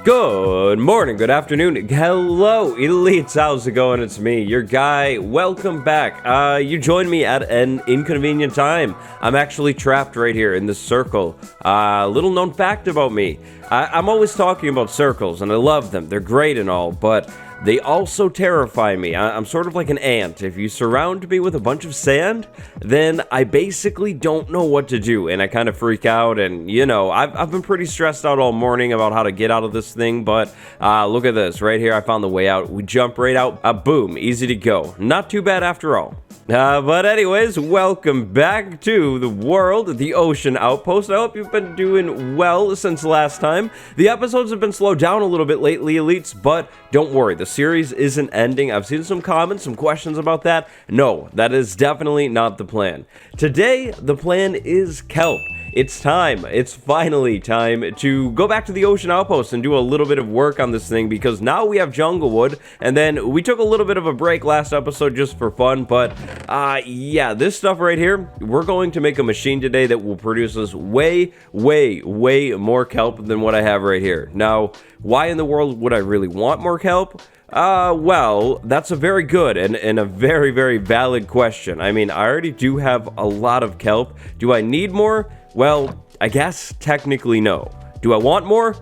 Good morning, good afternoon, hello elites, how's it going? It's me, your guy. Welcome back. You joined me at an inconvenient time. I'm actually trapped right here in this circle. Little known fact about me. I'm always talking about circles and I love them. They're great and all, but they also terrify me. I'm sort of like an ant. If you surround me with a bunch of sand, then I basically don't know what to do, and I kind of freak out, and, you know, I've been pretty stressed out all morning about how to get out of this thing, but look at this. Right here, I found the way out. We jump right out. Boom. Easy to go. Not too bad after all. But anyways, welcome back to the world, the Ocean Outpost. I hope you've been doing well since last time. The episodes have been slowed down a little bit lately, elites, but don't worry, the series isn't ending. I've seen some comments, some questions about that. No, that is definitely not the plan. Today, the plan is Kelp. It's time. It's finally time to go back to the Ocean Outpost and do a little bit of work on this thing, because now we have jungle wood, and then we took a little bit of a break last episode just for fun, but yeah, this stuff right here, we're going to make a machine today that will produce us way more kelp than what I have right here. Now, why in the world would I really want more kelp? Well, that's a very good and a very valid question. I mean, I already do have a lot of kelp. Do I need more? Well, I guess technically no. Do I want more?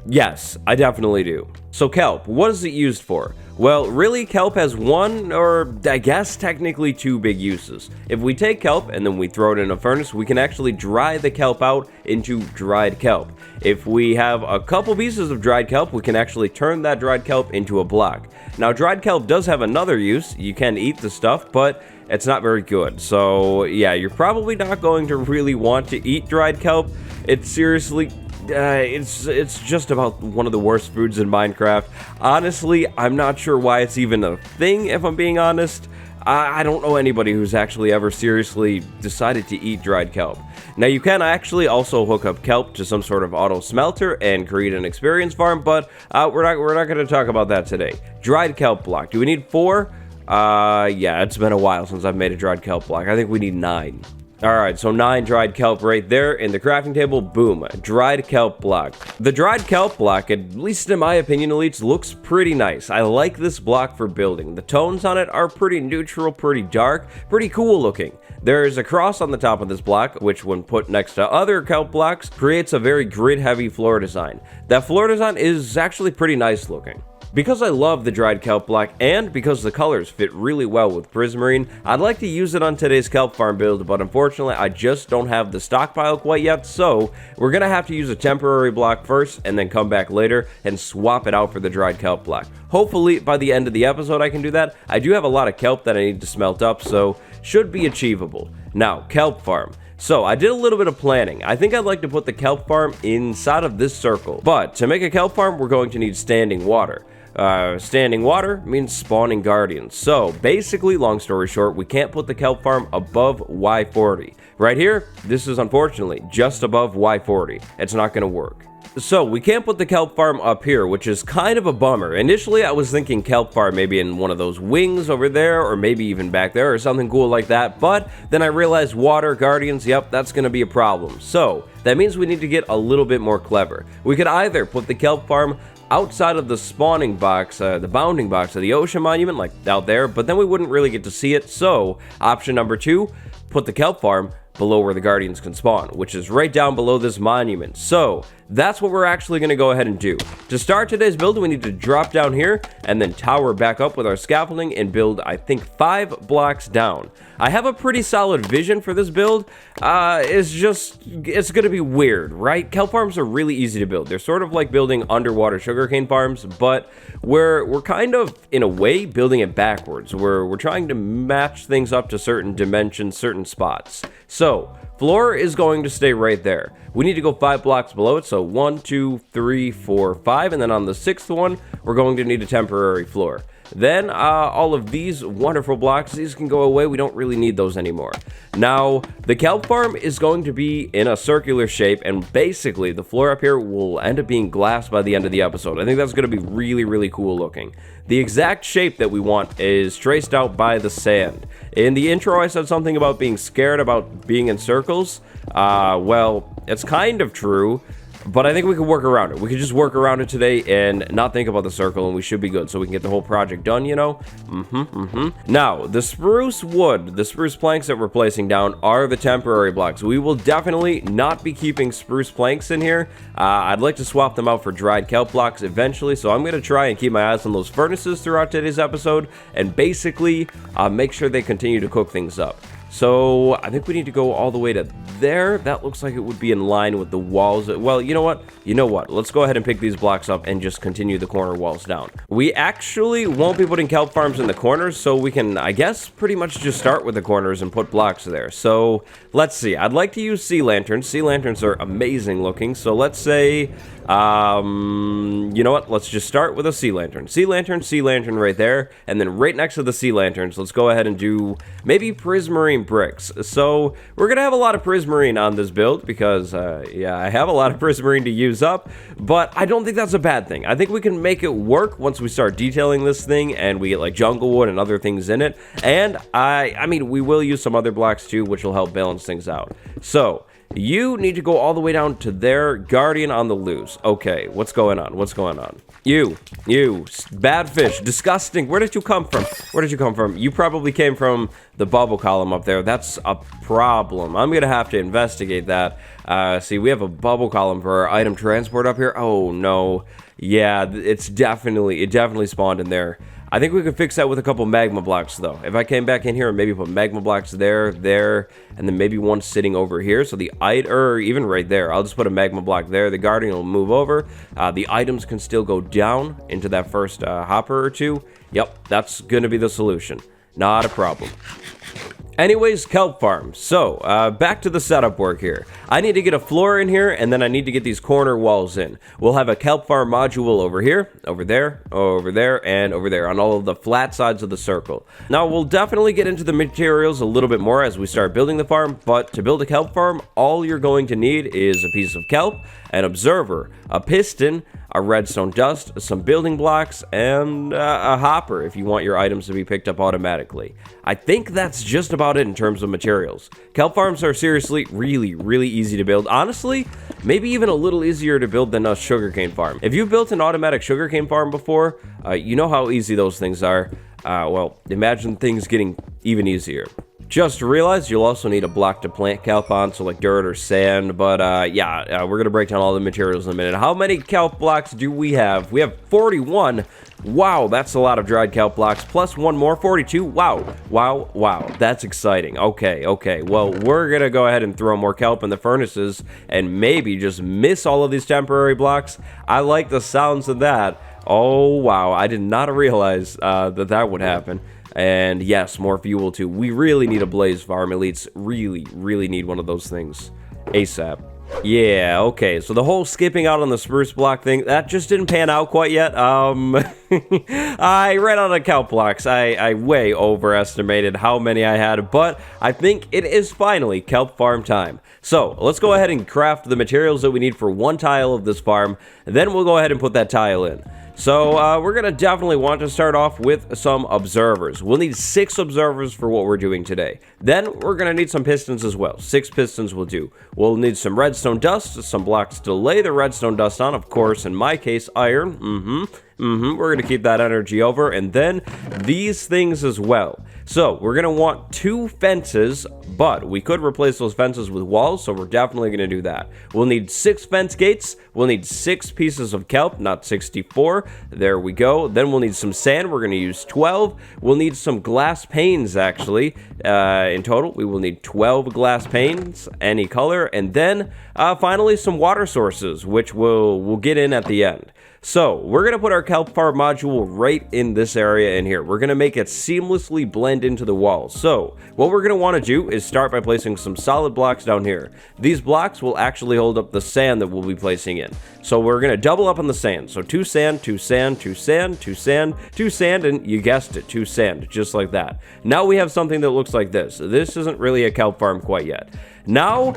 Yes, I definitely do. So kelp, what is it used for? Well, really, kelp has one, or I guess technically two big uses. If we take kelp and then we throw it in a furnace, we can actually dry the kelp out into dried kelp. If we have a couple pieces of dried kelp, we can actually turn that dried kelp into a block. Now, dried kelp does have another use. You can eat the stuff, but it's not very good. So yeah, you're probably not going to really want to eat dried kelp. It's seriously... it's just about one of the worst foods in Minecraft. Honestly, I'm not sure why it's even a thing, if I'm being honest. I don't know anybody who's actually ever seriously decided to eat dried kelp. Now, you can actually also hook up kelp to some sort of auto smelter and create an experience farm, but we're not going to talk about that today. Dried kelp block. Do we need 4? Yeah, it's been a while since I've made a dried kelp block. I think we need 9. Alright, so 9 dried kelp right there in the crafting table. Boom. Dried kelp block. The dried kelp block, at least in my opinion, elites, looks pretty nice. I like this block for building. The tones on it are pretty neutral, pretty dark, pretty cool looking. There's a cross on the top of this block, which when put next to other kelp blocks, creates a very grid-heavy floor design. That floor design is actually pretty nice looking. Because I love the dried kelp block, and because the colors fit really well with prismarine, I'd like to use it on today's kelp farm build, but unfortunately I just don't have the stockpile quite yet, so we're gonna have to use a temporary block first and then come back later and swap it out for the dried kelp block. Hopefully by the end of the episode I can do that. I do have a lot of kelp that I need to smelt up, so should be achievable. Now, kelp farm. So, I did a little bit of planning. I think I'd like to put the kelp farm inside of this circle, but to make a kelp farm we're going to need standing water. Standing water means spawning guardians. So basically, long story short, we can't put the kelp farm above Y40. Right here, this is unfortunately just above Y40. It's not going to work. So we can't put the kelp farm up here, which is kind of a bummer. Initially, I was thinking kelp farm maybe in one of those wings over there, or maybe even back there, or something cool like that. But then I realized water guardians, yep, that's going to be a problem. So that means we need to get a little bit more clever. We could either put the kelp farm outside of the spawning box, the bounding box of the ocean monument, like out there, but then we wouldn't really get to see it. So option number 2, put the kelp farm below where the guardians can spawn, which is right down below this monument. So that's what we're actually going to go ahead and do. To start today's build, we need to drop down here and then tower back up with our scaffolding and build, I think, 5 blocks down. I have a pretty solid vision for this build. It's going to be weird, right? Kelp farms are really easy to build. They're sort of like building underwater sugarcane farms, but we're kind of, in a way, building it backwards. We're trying to match things up to certain dimensions, certain spots. So floor is going to stay right there. We need to go 5 blocks below it, so 1, 2, 3, 4, 5, and then on the 6th one, we're going to need a temporary floor. Then all of these wonderful blocks, these can go away. We don't really need those anymore. Now, the kelp farm is going to be in a circular shape, and basically the floor up here will end up being glass by the end of the episode. I think that's going to be really cool looking. The exact shape that we want is traced out by the sand. In the intro, I said something about being scared about being in circles. Well, it's kind of true. but I think we can work around it. We could just work around it today and not think about the circle, and we should be good, so we can get the whole project done, you know? Now, the spruce wood, the spruce planks that we're placing down are the temporary blocks. We will definitely not be keeping spruce planks in here. I'd like to swap them out for dried kelp blocks eventually, so I'm going to try and keep my eyes on those furnaces throughout today's episode, and basically make sure they continue to cook things up. So I think we need to go all the way to there. That looks like it would be in line with the walls. Well, you know what? Let's go ahead and pick these blocks up and just continue the corner walls down. We actually won't be putting kelp farms in the corners, so we can, I guess, pretty much just start with the corners and put blocks there. So let's see. I'd like to use sea lanterns. Sea lanterns are amazing looking. So let's say, you know what? Let's just start with a sea lantern. Sea lantern right there. And then right next to the sea lanterns, let's go ahead and do maybe prismarine bricks. So we're gonna have a lot of prismarine on this build because yeah, I have a lot of prismarine to use up, but I don't think that's a bad thing. I think we can make it work once we start detailing this thing and we get like jungle wood and other things in it. And I mean, we will use some other blocks too, which will help balance things out. So you need to go all the way down to their guardian on the loose. Okay, what's going on? What's going on? You, bad fish, disgusting. Where did you come from? Where did you come from? You probably came from the bubble column up there. That's a problem. I'm gonna have to investigate that. See, we have a bubble column for our item transport up here. Oh no. Yeah, it definitely spawned in there. I think we could fix that with a couple magma blocks, though. If I came back in here and maybe put magma blocks there, and then maybe one sitting over here, so or even right there, I'll just put a magma block there. The guardian will move over. The items can still go down into that first hopper or two. Yep, that's gonna be the solution. Not a problem. Anyways, kelp farm. So, back to the setup work here. I need to get a floor in here, and then I need to get these corner walls in. We'll have a kelp farm module over here, over there, and over there, on all of the flat sides of the circle. Now, we'll definitely get into the materials a little bit more as we start building the farm, but to build a kelp farm, all you're going to need is a piece of kelp, an observer, a piston, a redstone dust, some building blocks, and a hopper if you want your items to be picked up automatically. I think that's just about it in terms of materials. Kelp farms are seriously really easy to build. Honestly, maybe even a little easier to build than a sugarcane farm. If you've built an automatic sugarcane farm before, you know how easy those things are. Well, imagine things getting even easier. Just realized you'll also need a block to plant kelp on, so like dirt or sand, but yeah, we're gonna break down all the materials in a minute. How many kelp blocks do we have? We have 41. Wow, that's a lot of dried kelp blocks, plus one more, 42. Wow, that's exciting. Okay, well, we're gonna go ahead and throw more kelp in the furnaces and maybe just miss all of these temporary blocks. I like the sounds of that. Oh, wow, I did not realize that would happen. And yes, more fuel too. We really need a blaze farm, elites. Really need one of those things ASAP. Yeah, okay, so the whole skipping out on the spruce block thing, that just didn't pan out quite yet. I ran out of kelp blocks. I way overestimated how many I had, but I think it is finally kelp farm time. So let's go ahead and craft the materials that we need for one tile of this farm, then we'll go ahead and put that tile in. So we're going to definitely want to start off with some observers. We'll need 6 observers for what we're doing today. Then we're going to need some pistons as well. 6 pistons will do. We'll need some redstone dust, some blocks to lay the redstone dust on, of course, in my case, iron. We're going to keep that energy over, and then these things as well. So we're going to want 2 fences, but we could replace those fences with walls, so we're definitely going to do that. We'll need 6 fence gates. We'll need 6 pieces of kelp, not 64. There we go. Then we'll need some sand. We're going to use 12. We'll need some glass panes, actually. In total, we will need 12 glass panes, any color, and then finally some water sources, which we'll get in at the end. So, we're going to put our kelp farm module right in this area in here. We're going to make it seamlessly blend into the walls. So, what we're going to want to do is start by placing some solid blocks down here. These blocks will actually hold up the sand that we'll be placing in. So, we're going to double up on the sand. So, 2 sand, 2 sand, 2 sand, 2 sand, 2 sand, and you guessed it, 2 sand, just like that. Now we have something that looks like this. This isn't really a kelp farm quite yet. Now,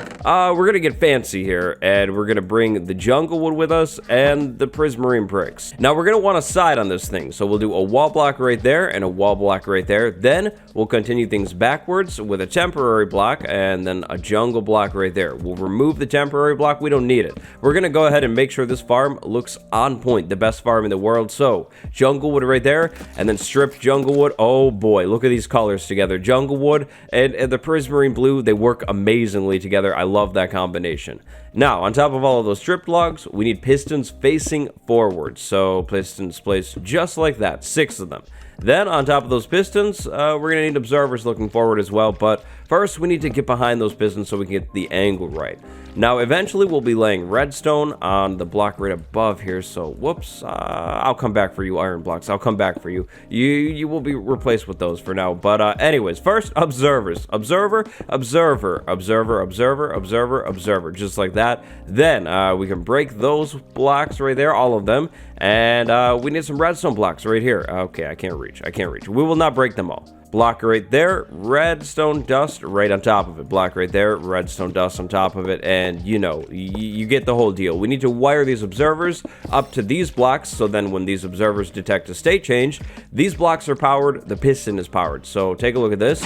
we're gonna get fancy here, and we're gonna bring the jungle wood with us and the prismarine bricks. Now, we're gonna want a side on this thing, so we'll do a wall block right there and a wall block right there. Then, we'll continue things backwards with a temporary block and then a jungle block right there. We'll remove the temporary block. We don't need it. We're gonna go ahead and make sure this farm looks on point, the best farm in the world. So, jungle wood right there, and then stripped jungle wood. Oh boy, look at these colors together. Jungle wood and the prismarine blue, they work amazingly together. I love that combination. Now, on top of all of those stripped logs, we need pistons facing forward. So, pistons placed just like that, 6 of them. Then, on top of those pistons, we're going to need observers looking forward as well. But first, we need to get behind those pistons so we can get the angle right. Now, eventually, we'll be laying redstone on the block right above here. So, whoops, I'll come back for you, iron blocks. I'll come back for you. You will be replaced with those for now. But anyways, first, observers. Observer, observer, observer, observer, observer, observer. Just like that. Then, we can break those blocks right there, all of them. And we need some redstone blocks right here. Okay, I can't reach. I can't reach. We will not break them all. Block right there, redstone dust right on top of it. Block right there, redstone dust on top of it, and you know, you get the whole deal. We need to wire these observers up to these blocks, so then when these observers detect a state change, these blocks are powered, the piston is powered. So take a look at this.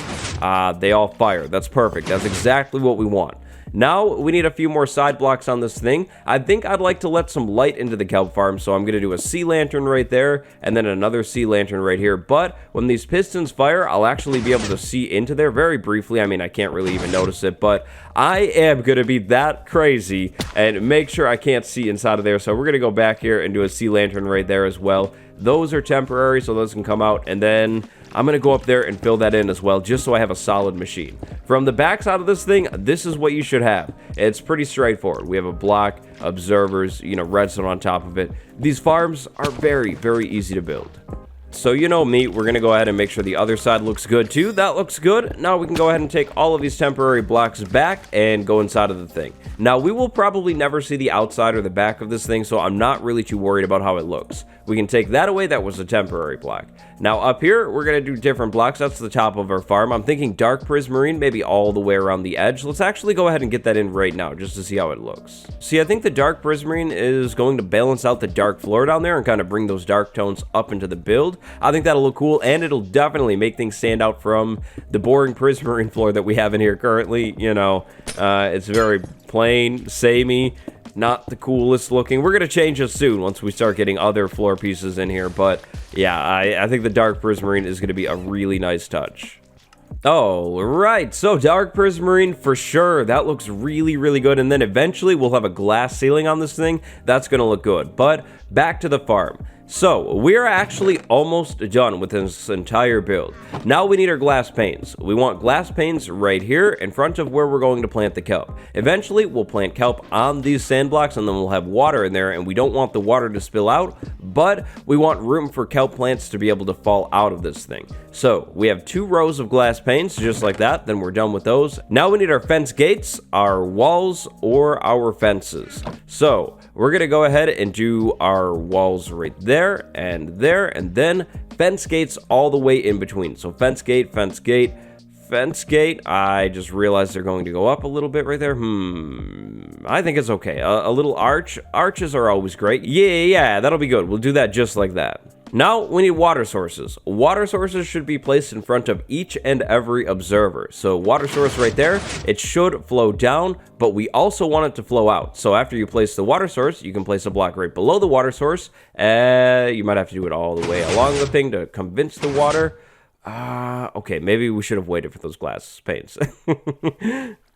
They all fire. That's perfect. That's exactly what we want. Now, we need a few more side blocks on this thing. I think I'd like to let some light into the kelp farm, so I'm going to do a sea lantern right there, and then another sea lantern right here. But when these pistons fire, I'll actually be able to see into there very briefly. I mean, I can't really even notice it, but I am going to be that crazy and make sure I can't see inside of there. So we're going to go back here and do a sea lantern right there as well. Those are temporary, so those can come out, and then I'm going to go up there and fill that in as well, just so I have a solid machine. From the backside of this thing, this is what you should have. It's pretty straightforward. We have a block, observers, you know, redstone on top of it. These farms are very, very easy to build. So you know me, we're going to go ahead and make sure the other side looks good too. That looks good. Now we can go ahead and take all of these temporary blocks back and go inside of the thing. Now we will probably never see the outside or the back of this thing, so I'm not really too worried about how it looks. We can take that away. That was a temporary block. Now up here, we're going to do different blocks. That's the top of our farm. I'm thinking dark prismarine, maybe all the way around the edge. Let's actually go ahead and get that in right now just to see how it looks. See, I think the dark prismarine is going to balance out the dark floor down there and kind of bring those dark tones up into the build. I think that'll look cool, and it'll definitely make things stand out from the boring prismarine floor that we have in here currently. You know, it's very plain, samey. Not the coolest looking. We're going to change it soon once we start getting other floor pieces in here. But yeah, I think the dark prismarine is going to be a really nice touch. Oh, right. So dark prismarine for sure. That looks really, really good. And then eventually we'll have a glass ceiling on this thing. That's going to look good. But back to the farm. So, we're actually almost done with this entire build. Now we need our glass panes. We want glass panes right here in front of where we're going to plant the kelp. Eventually, we'll plant kelp on these sand blocks, and then we'll have water in there, and we don't want the water to spill out, but we want room for kelp plants to be able to fall out of this thing. So, we have 2 rows of glass panes, just like that. Then we're done with those. Now we need our fence gates, our walls, or our fences. So, we're going to go ahead and do our walls right there, and then fence gates all the way in between. So fence gate, fence gate, fence gate. I just realized they're going to go up a little bit right there. I think it's okay. A little arch. Arches are always great. Yeah, that'll be good. We'll do that just like that. Now, we need water sources. Water sources should be placed in front of each and every observer. So, water source right there, it should flow down, but we also want it to flow out. So, after you place the water source, you can place a block right below the water source. You might have to do it all the way along the thing to convince the water. Okay, maybe we should have waited for those glass panes.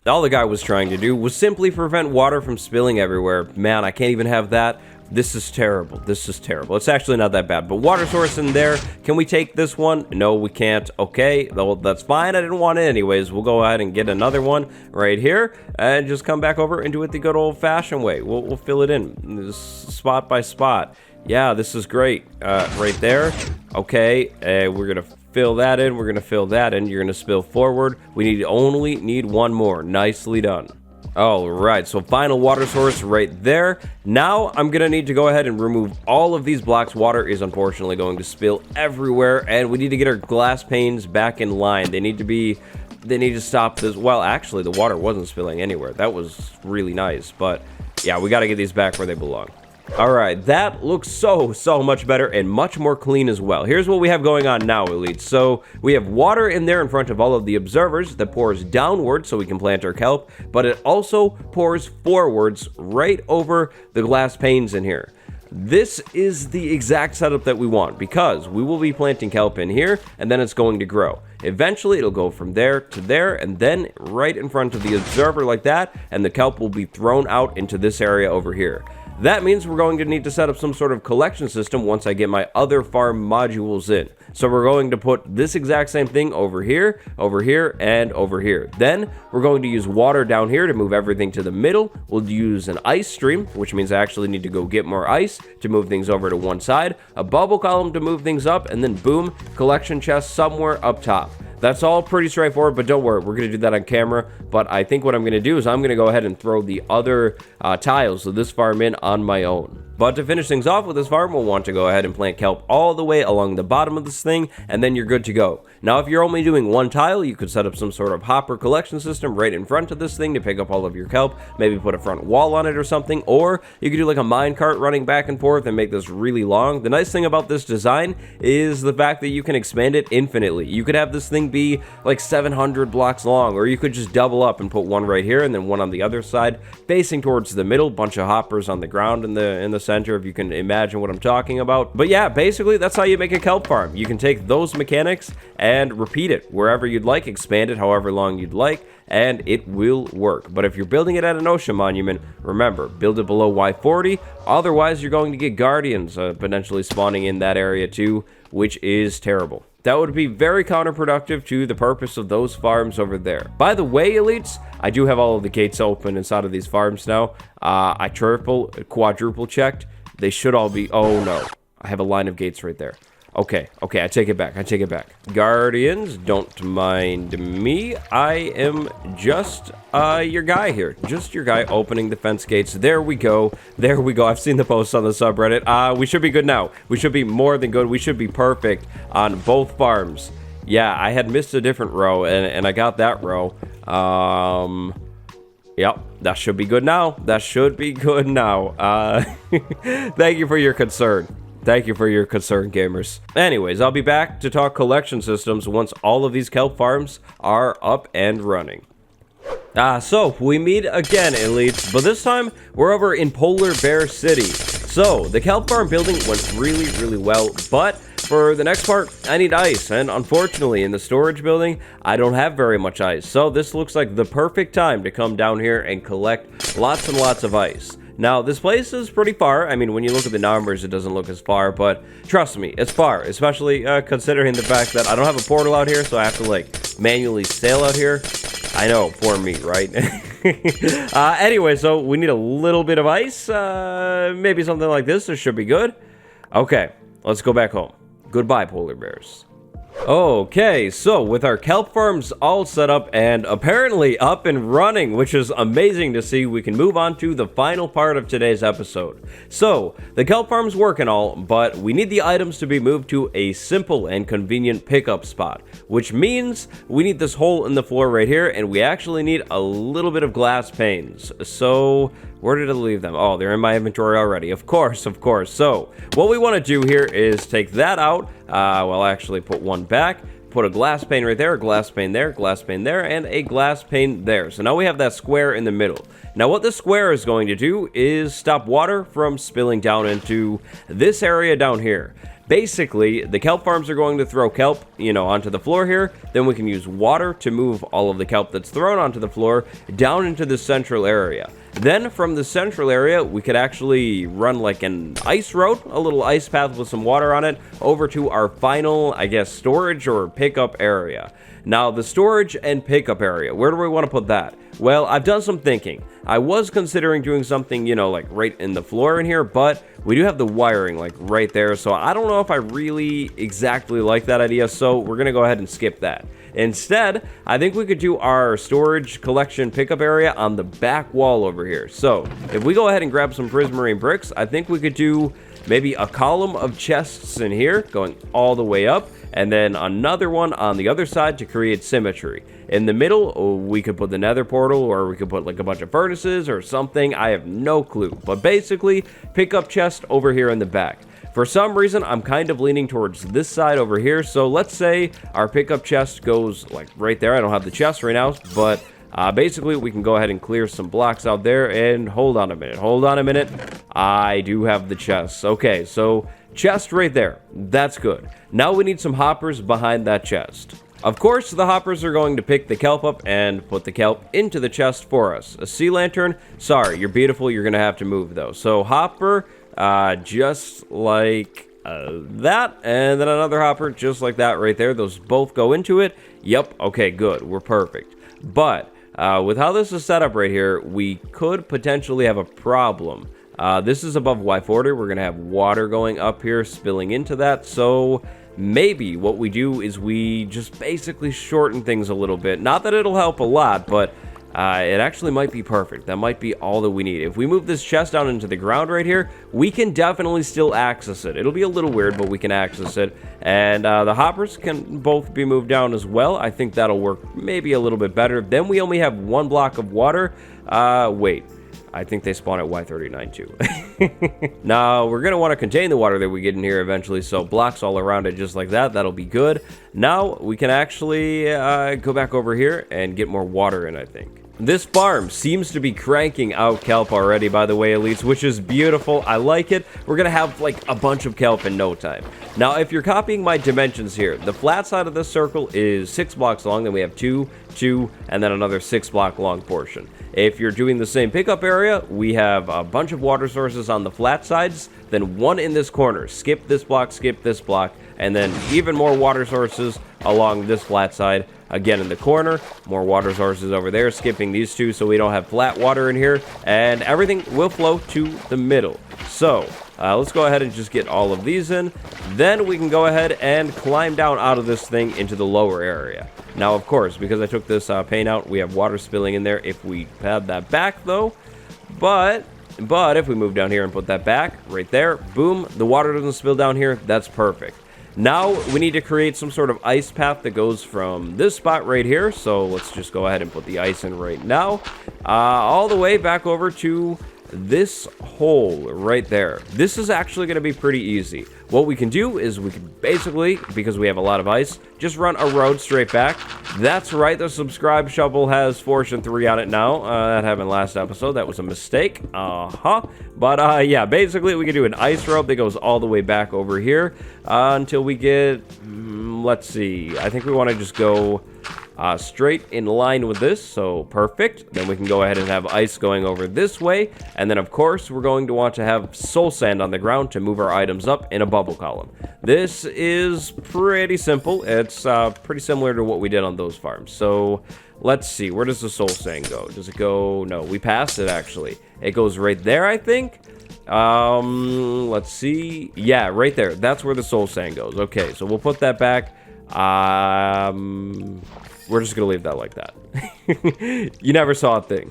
All the guy was trying to do was simply prevent water from spilling everywhere. Man, I can't even have that. This is terrible. This is terrible. It's actually not that bad, but water source in there. Can we take this one? No, we can't. Okay, well, that's fine. I didn't want it anyways. We'll go ahead and get another one right here and just come back over and do it the good old-fashioned way. We'll fill it in spot by spot. Yeah, this is great. Right there. Okay, we're going to fill that in. We're going to fill that in. You're going to spill forward. We only need one more. Nicely done. All right, so final water source right there. Now I'm gonna need to go ahead and remove all of these blocks. Water is unfortunately going to spill everywhere, and we need to get our glass panes back in line. They need to be they need to stop this. Well, actually, the water wasn't spilling anywhere. That was really nice. But yeah, we got to get these back where they belong. All right, that looks so much better and much more clean as well. Here's what we have going on now, Elite. So we have water in there in front of all of the observers that pours downward so we can plant our kelp, but it also pours forwards right over the glass panes in here. This is the exact setup that we want because we will be planting kelp in here and then it's going to grow. Eventually it'll go from there to there and then right in front of the observer like that, and the kelp will be thrown out into this area over here. That means we're going to need to set up some sort of collection system once I get my other farm modules in. So we're going to put this exact same thing over here, and over here. Then we're going to use water down here to move everything to the middle. We'll use an ice stream, which means I actually need to go get more ice to move things over to one side, a bubble column to move things up, and then boom, collection chest somewhere up top. That's all pretty straightforward, but don't worry, we're going to do that on camera. But I think what I'm going to do is I'm going to go ahead and throw the other tiles of this farm in on my own. But to finish things off with this farm, we'll want to go ahead and plant kelp all the way along the bottom of this thing, and then you're good to go. Now, if you're only doing one tile, you could set up some sort of hopper collection system right in front of this thing to pick up all of your kelp, maybe put a front wall on it or something, or you could do like a minecart running back and forth and make this really long. The nice thing about this design is the fact that you can expand it infinitely. You could have this thing be like 700 blocks long, or you could just double up and put one right here and then one on the other side, facing towards the middle, bunch of hoppers on the ground in the center, if you can imagine what I'm talking about. But yeah, basically that's how you make a kelp farm. You can take those mechanics and repeat it wherever you'd like, expand it however long you'd like, and it will work. But if you're building it at an ocean monument, remember, build it below Y40, otherwise you're going to get guardians potentially spawning in that area too, which is terrible. That would be very counterproductive to the purpose of those farms over there. By the way, elites, I do have all of the gates open inside of these farms now. I quadruple checked. They should all be, oh no, I have a line of gates right there. Okay, I take it back, Guardians, don't mind me. I am just your guy here. Just your guy opening the fence gates. There we go. I've seen the posts on the subreddit. We should be good now. We should be more than good. We should be perfect on both farms. Yeah, I had missed a different row, and I got that row. Yep, that should be good now. Thank you for your concern. Thank you for your concern, gamers. Anyways, I'll be back to talk collection systems once all of these kelp farms are up and running. So we meet again, elites, but this time we're over in Polar Bear City. So the kelp farm building went really well, but for the next part, I need ice, and unfortunately in the storage building, I don't have very much ice. So this looks like the perfect time to come down here and collect lots and lots of ice. Now, this place is pretty far. I mean, when you look at the numbers, it doesn't look as far, but trust me, it's far, especially considering the fact that I don't have a portal out here, so I have to, like, manually sail out here. I know, poor me, right? Anyway, so we need a little bit of ice. Maybe something like this. This should be good. Okay, let's go back home. Goodbye, polar bears. Okay, so with our kelp farms all set up and apparently up and running, which is amazing to see, we can move on to the final part of today's episode. So, the kelp farms work and all, but we need the items to be moved to a simple and convenient pickup spot, which means we need this hole in the floor right here, and we actually need a little bit of glass panes. So, where did I leave them? Oh, they're in my inventory already. Of course. So, what we want to do here is take that out. Well, actually put one back. Put a glass pane right there, a glass pane there, glass pane there, and a glass pane there. So now we have that square in the middle. Now what this square is going to do is stop water from spilling down into this area down here. Basically, the kelp farms are going to throw kelp, onto the floor here. Then we can use water to move all of the kelp that's thrown onto the floor down into the central area. Then from the central area, we could actually run like an ice road, a little ice path with some water on it, over to our final, storage or pickup area. Now, the storage and pickup area, where do we want to put that? Well, I've done some thinking. I was considering doing something, like right in the floor in here, but we do have the wiring like right there, so I don't know if I really exactly like that idea, so we're going to go ahead and skip that. Instead, I think we could do our storage collection pickup area on the back wall over here. So, if we go ahead and grab some prismarine bricks, I think we could do maybe a column of chests in here, going all the way up, and then another one on the other side to create symmetry. In the middle, we could put the nether portal, or we could put like a bunch of furnaces or something. I have no clue. But basically, pickup chest over here in the back. For some reason, I'm kind of leaning towards this side over here. So let's say our pickup chest goes like right there. I don't have the chest right now, but basically we can go ahead and clear some blocks out there. And hold on a minute. I do have the chest. Okay, so chest right there. That's good. Now we need some hoppers behind that chest. Of course, the hoppers are going to pick the kelp up and put the kelp into the chest for us. A sea lantern, sorry, you're beautiful. You're going to have to move though. So hopper, just like that, and then another hopper just like that right there. Those both go into it. Yep, okay, good. We're perfect. But with how this is set up right here, we could potentially have a problem. This is above Y40. We're going to have water going up here, spilling into that. So maybe what we do is we just basically shorten things a little bit. Not that it'll help a lot, but it actually might be perfect. That might be all that we need. If we move this chest down into the ground right here, we can definitely still access it. It'll be a little weird, but we can access it. And the hoppers can both be moved down as well. I think that'll work maybe a little bit better. Then we only have one block of water. Wait. I think they spawn at Y39 too. Now, we're going to want to contain the water that we get in here eventually, so blocks all around it just like that. That'll be good. Now, we can actually go back over here and get more water in, I think. This farm seems to be cranking out kelp already, by the way, elites, which is beautiful. I like it. We're going to have, like, a bunch of kelp in no time. Now, if you're copying my dimensions here, the flat side of this circle is 6 blocks long. Then we have 2, 2, and then another 6-block long portion. If you're doing the same pickup area, we have a bunch of water sources on the flat sides, then one in this corner. Skip this block, and then even more water sources along this flat side. Again, in the corner, more water sources over there, skipping these two so we don't have flat water in here, and everything will flow to the middle. So, let's go ahead and just get all of these in. Then we can go ahead and climb down out of this thing into the lower area. Now, of course, because I took this pane out, we have water spilling in there if we pad that back, though. But if we move down here and put that back, right there, boom, the water doesn't spill down here. That's perfect. Now, we need to create some sort of ice path that goes from this spot right here. So, let's just go ahead and put the ice in right now. All the way back over to this hole right there. This is actually going to be pretty easy. What we can do is we can basically, because we have a lot of ice, just run a road straight back. That's right, the subscribe shovel has Fortune 3 on it now. That happened last episode. That was a mistake. But yeah, basically we can do an ice road that goes all the way back over here until we get, let's see, I think we want to just go straight in line with this, so perfect. Then we can go ahead and have ice going over this way, and then of course we're going to want to have soul sand on the ground to move our items up in a bubble column. This is pretty simple. It's pretty similar to what we did on those farms. So let's see, where does the soul sand go? Does it go? No, we passed it actually. It goes right there, I think. Let's see. Yeah, right there. That's where the soul sand goes. Okay, so we'll put that back. We're just gonna leave that like that. You never saw a thing.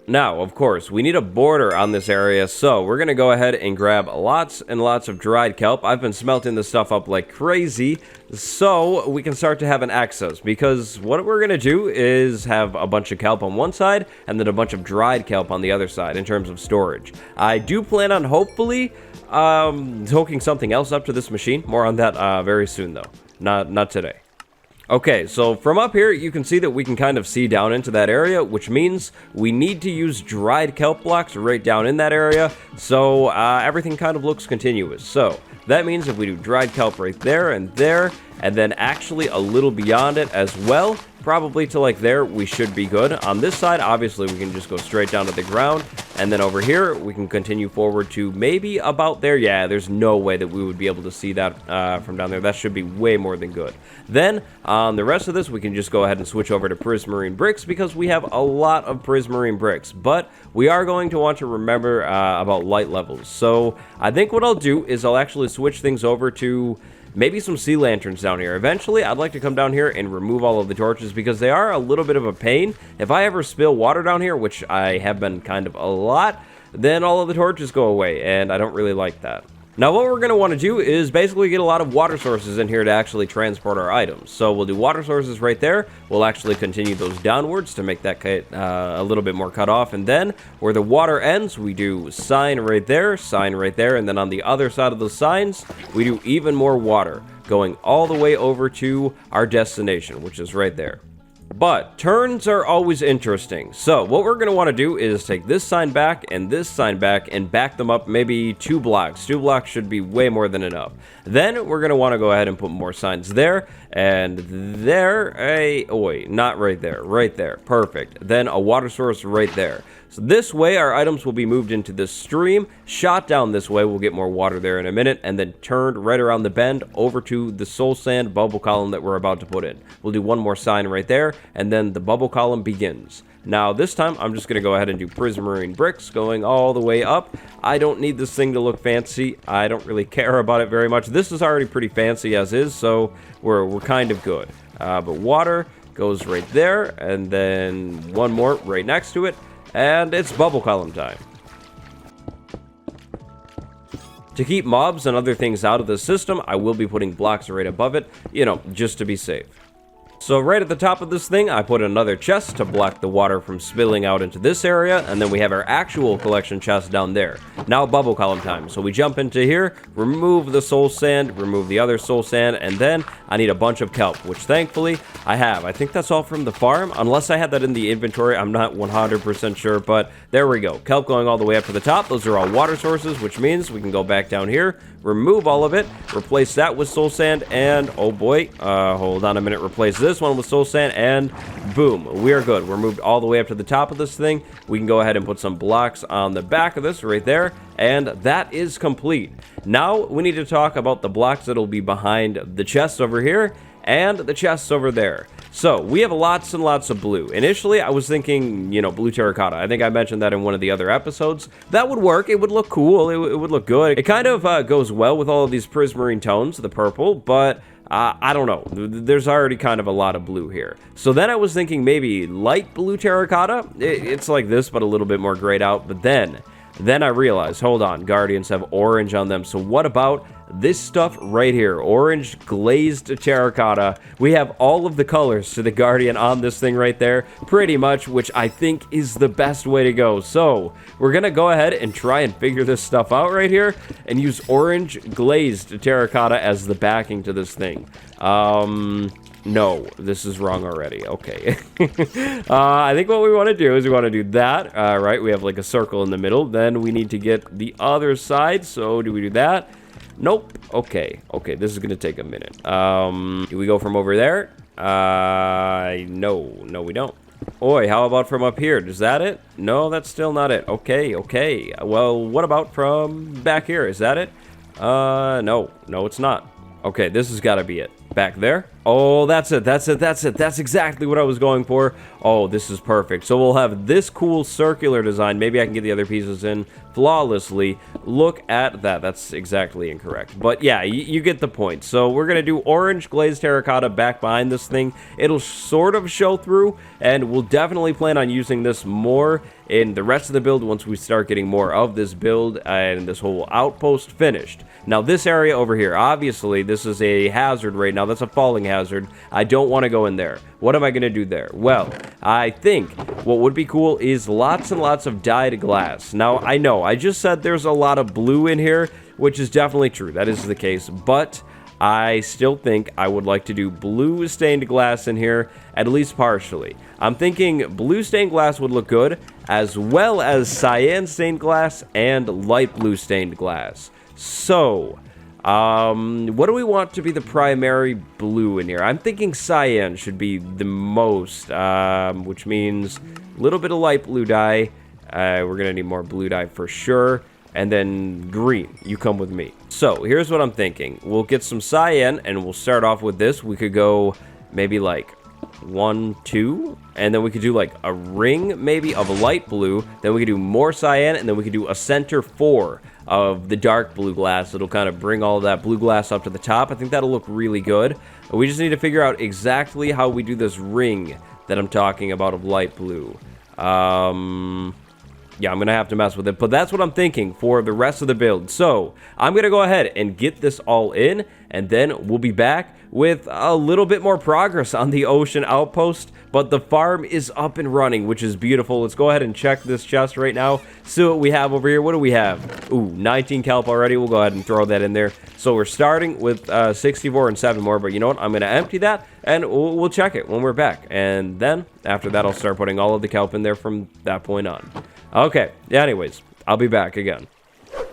Now, of course, we need a border on this area, so we're gonna go ahead and grab lots and lots of dried kelp. I've been smelting this stuff up like crazy, so we can start to have an access, because what we're gonna do is have a bunch of kelp on one side, and then a bunch of dried kelp on the other side in terms of storage. I do plan on hopefully hooking something else up to this machine. More on that very soon, though. Not today. Okay, so from up here, you can see that we can kind of see down into that area, which means we need to use dried kelp blocks right down in that area, so everything kind of looks continuous. So that means if we do dried kelp right there, and then actually a little beyond it as well, probably to like there, we should be good. On this side, obviously, we can just go straight down to the ground, and then over here, we can continue forward to maybe about there. Yeah, there's no way that we would be able to see that from down there. That should be way more than good. Then, on the rest of this, we can just go ahead and switch over to prismarine bricks, because we have a lot of prismarine bricks, but we are going to want to remember about light levels. So, I think what I'll do is I'll actually switch things over to maybe some sea lanterns down here. Eventually, I'd like to come down here and remove all of the torches, because they are a little bit of a pain. If I ever spill water down here, which I have been kind of a lot, then all of the torches go away, and I don't really like that. Now what we're going to want to do is basically get a lot of water sources in here to actually transport our items. So we'll do water sources right there. We'll actually continue those downwards to make that a little bit more cut off. And then where the water ends, we do sign right there, and then on the other side of those signs, we do even more water going all the way over to our destination, which is right there. But turns are always interesting. So what we're going to want to do is take this sign back and back them up maybe 2 blocks. 2 blocks should be way more than enough. Then we're going to want to go ahead and put more signs there and there. Oh wait, not right there. Right there. Perfect. Then a water source right there. So this way our items will be moved into this stream, shot down this way, we'll get more water there in a minute, and then turned right around the bend over to the soul sand bubble column that we're about to put in. We'll do one more sign right there, and then the bubble column begins. Now this time I'm just going to go ahead and do prismarine bricks going all the way up. I don't need this thing to look fancy. I don't really care about it very much. This is already pretty fancy as is, so we're kind of good. But water goes right there, and then one more right next to it. And it's bubble column time. To keep mobs and other things out of the system, I will be putting blocks right above it, you know, just to be safe. So right at the top of this thing, I put another chest to block the water from spilling out into this area, and then we have our actual collection chest down there. Now bubble column time. So we jump into here, remove the soul sand, remove the other soul sand, and then I need a bunch of kelp, which thankfully I have. I think that's all from the farm, unless I had that in the inventory. I'm not 100% sure, but there we go. Kelp going all the way up to the top. Those are all water sources, which means we can go back down here, remove all of it, replace that with soul sand, and oh boy, hold on a minute, replace this one with soul sand, and boom, we are good. We're moved all the way up to the top of this thing. We can go ahead and put some blocks on the back of this right there, and that is complete. Now we need to talk about the blocks that'll be behind the chests over here and the chests over there. So we have lots and lots of blue. Initially I was thinking, you know, blue terracotta. I think I mentioned that in one of the other episodes. That would work. It would look cool. It would look good. It kind of goes well with all of these prismarine tones, the purple, but I don't know. There's already kind of a lot of blue here. So then I was thinking maybe light blue terracotta. It's like this, but a little bit more grayed out. But then I realized, hold on, Guardians have orange on them. So what about this stuff right here? Orange glazed terracotta. We have all of the colors to the Guardian on this thing right there, pretty much, which I think is the best way to go. So we're gonna go ahead and try and figure this stuff out right here and use orange glazed terracotta as the backing to this thing. No, this is wrong already. Okay. I think what we want to do is we want to do that. Right, we have like a circle in the middle. Then we need to get the other side. So do we do that? Nope. Okay, this is gonna take a minute. Do we go from over there? No, we don't. Oi, how about from up here? Is that it? No, that's still not it. Okay. Well, what about from back here? Is that it? No, it's not. Okay, this has got to be it. Back there? Oh, that's it. That's exactly what I was going for. Oh, this is perfect. So we'll have this cool circular design. Maybe I can get the other pieces in flawlessly. Look at that. That's exactly incorrect. But yeah, you get the point. So we're going to do orange glazed terracotta back behind this thing. It'll sort of show through, and we'll definitely plan on using this more in the rest of the build once we start getting more of this build and this whole outpost finished. Now this area over here, obviously this is a hazard right now. That's a falling hazard. I don't want to go in there. What am I going to do there? Well, I think what would be cool is lots and lots of dyed glass. Now I know I just said there's a lot of blue in here, which is definitely true. That is the case, but I still think I would like to do blue stained glass in here, at least partially. I'm thinking blue stained glass would look good, as well as cyan stained glass and light blue stained glass. So, what do we want to be the primary blue in here? I'm thinking cyan should be the most, which means a little bit of light blue dye. We're gonna need more blue dye for sure. And then green, you come with me. So here's what I'm thinking. We'll get some cyan and we'll start off with this. We could go maybe like 1, 2, and then we could do like a ring maybe of light blue. Then we could do more cyan, and then we could do a center 4 of the dark blue glass. It'll kind of bring all of that blue glass up to the top. I think that'll look really good. We just need to figure out exactly how we do this ring that I'm talking about of light blue. yeah, I'm going to have to mess with it. But that's what I'm thinking for the rest of the build. So I'm going to go ahead and get this all in, and then we'll be back with a little bit more progress on the Ocean Outpost. But the farm is up and running, which is beautiful. Let's go ahead and check this chest right now. See what we have over here. What do we have? Ooh, 19 kelp already. We'll go ahead and throw that in there. So we're starting with 64 and 7 more. But you know what? I'm going to empty that, and we'll check it when we're back. And then after that, I'll start putting all of the kelp in there from that point on. Okay, anyways, I'll be back again.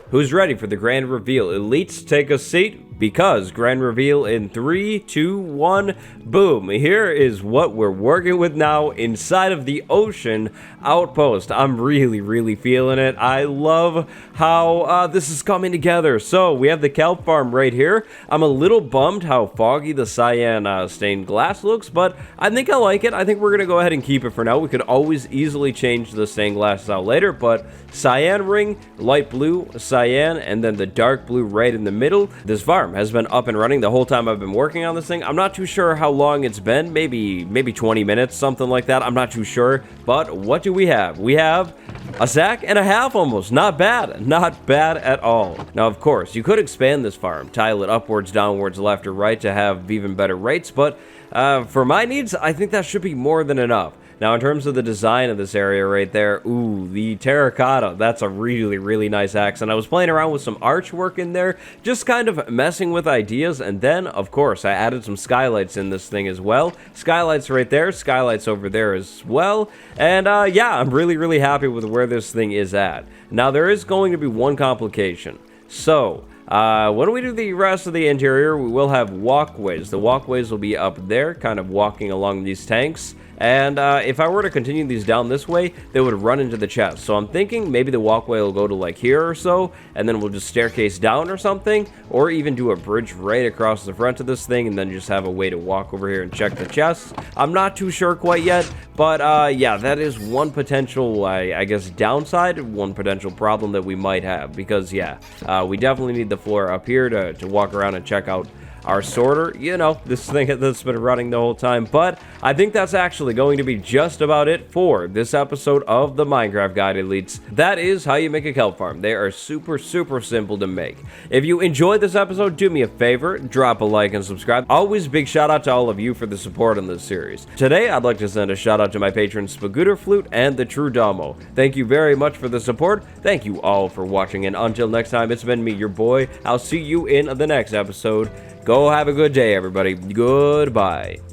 Who's ready for the grand reveal? Elites, take a seat, because grand reveal in 3, 2, 1, boom. Here is what we're working with now inside of the Ocean Outpost. I'm really feeling it. I love how this is coming together. So we have the kelp farm right here. I'm a little bummed how foggy the cyan stained glass looks, but I think I like it. I think we're going to go ahead and keep it for now. We could always easily change the stained glass out later, but cyan ring, light blue, cyan, and then the dark blue right in the middle. This farm has been up and running the whole time I've been working on this thing. I'm not too sure how long it's been, maybe 20 minutes, something like that. I'm not too sure, but what do we have? We have a sack and a half almost. Not bad at all. Now, of course, you could expand this farm, tile it upwards, downwards, left or right to have even better rates, but for my needs, I think that should be more than enough. Now, in terms of the design of this area right there, ooh, the terracotta, that's a really nice accent. I was playing around with some archwork in there, just kind of messing with ideas, and then, of course, I added some skylights in this thing as well. Skylights right there, skylights over there as well, and yeah, I'm really happy with where this thing is at. Now, there is going to be one complication. So, when we do the rest of the interior, we will have walkways. The walkways will be up there, kind of walking along these tanks. And if I were to continue these down this way, they would run into the chest. So I'm thinking maybe the walkway will go to like here or so, and then we'll just staircase down or something, or even do a bridge right across the front of this thing, and then just have a way to walk over here and check the chests. I'm not too sure quite yet, but yeah, that is one potential, I guess, downside, one potential problem that we might have, because yeah, we definitely need the floor up here to walk around and check out our sorter, you know, this thing that's been running the whole time. But I think that's actually going to be just about it for this episode of the Minecraft Guide, Elites. That is how you make a kelp farm. They are super simple to make. If you enjoyed this episode, do me a favor, drop a like and subscribe. Always big shout out to all of you for the support on this series. Today, I'd like to send a shout out to my patrons Spagooter Flute and the True Domo. Thank you very much for the support. Thank you all for watching, and until next time, it's been me, your boy. I'll see you in the next episode. Go have a good day, everybody. Goodbye.